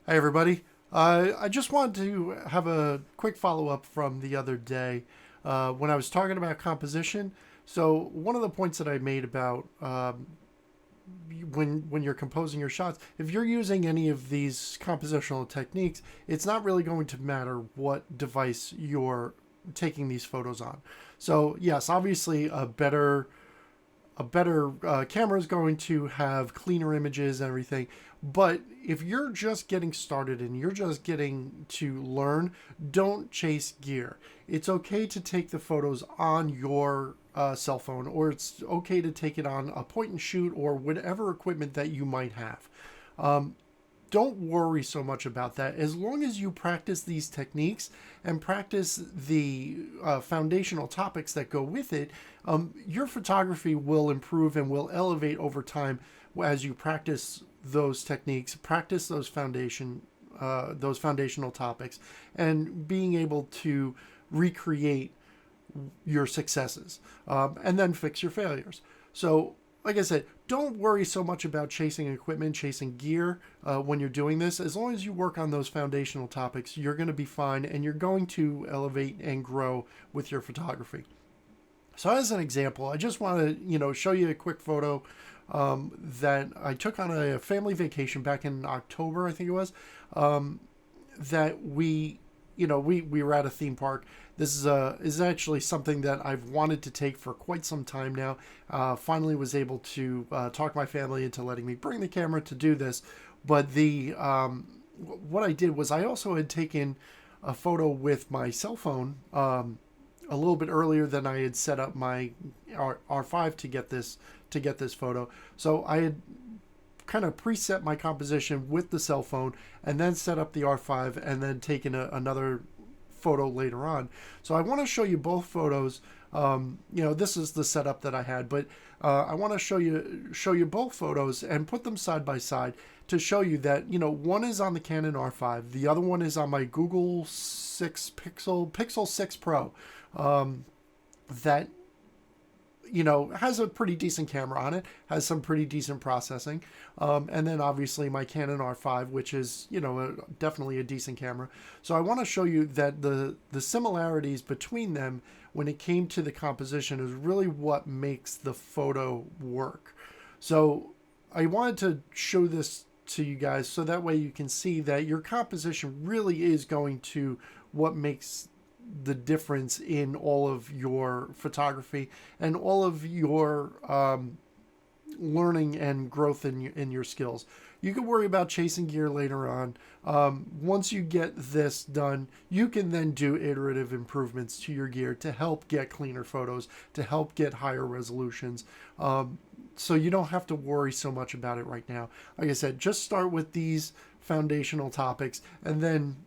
Hi, everybody. I just wanted to have a quick follow up from the other day when I was talking about composition. So, one of the points that I made about when you're composing your shots, if you're using any of these compositional techniques, it's not really going to matter what device you're taking these photos on. So, yes, obviously, a better camera is going to have cleaner images and everything. But if you're just getting started and you're just getting to learn, don't chase gear. It's okay to take the photos on your cell phone, or it's okay to take it on a point and shoot or whatever equipment that you might have. Don't worry so much about that. As long as you practice these techniques and practice the foundational topics that go with it, your photography will improve and will elevate over time as you practice those techniques, practice those foundational topics, and being able to recreate your successes, and then fix your failures. So, like I said, don't worry so much about chasing equipment, chasing gear when you're doing this. As long as you work on those foundational topics, you're going to be fine and you're going to elevate and grow with your photography. So, as an example, I just want to show you a quick photo that I took on a family vacation back in October, I think it was. That we were at a theme park. This is actually something that I've wanted to take for quite some time now. Finally, was able to talk my family into letting me bring the camera to do this. But the what I did was I also had taken a photo with my cell phone a little bit earlier than I had set up my R5 to get this photo. So I had kind of preset my composition with the cell phone and then set up the R5 and then taken another photo later on. So I want to show you both photos. This is the setup that I had, but I want to show you both photos and put them side by side to show you that one is on the Canon R5, the other one is on my Google Pixel 6 Pro. That has a pretty decent camera on it, has some pretty decent processing. And then obviously my Canon R5, which is, definitely a decent camera. So I want to show you that the similarities between them when it came to the composition is really what makes the photo work. So I wanted to show this to you guys so that way you can see that your composition really is going to what makes the difference in all of your photography and all of your learning and growth in your skills. You can worry about chasing gear later on. Once you get this done, you can then do iterative improvements to your gear to help get cleaner photos, to help get higher resolutions. So you don't have to worry so much about it right now. Like I said, just start with these foundational topics and then,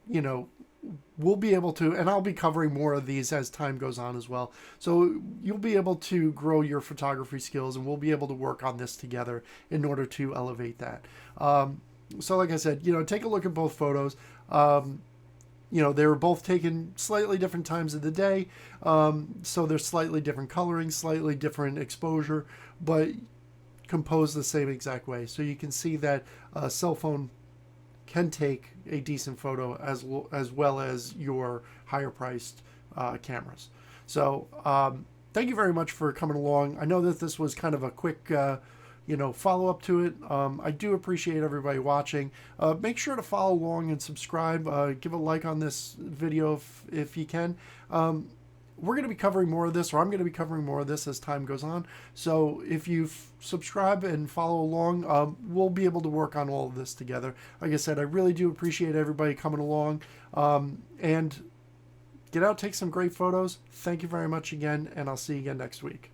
we'll be able to, and I'll be covering more of these as time goes on as well. So you'll be able to grow your photography skills and we'll be able to work on this together in order to elevate that. So like I said, take a look at both photos. They were both taken slightly different times of the day. So there's slightly different coloring, slightly different exposure, but composed the same exact way. So you can see that a cell phone can take a decent photo as well as your higher priced cameras. So thank you very much for coming along. I know that this was kind of a quick follow up to it. I do appreciate everybody watching. Make sure to follow along and subscribe. Give a like on this video if you can. We're going to be covering more of this, or I'm going to be covering more of this as time goes on. So if you subscribe and follow along, we'll be able to work on all of this together. Like I said, I really do appreciate everybody coming along. And get out, take some great photos. Thank you very much again, and I'll see you again next week.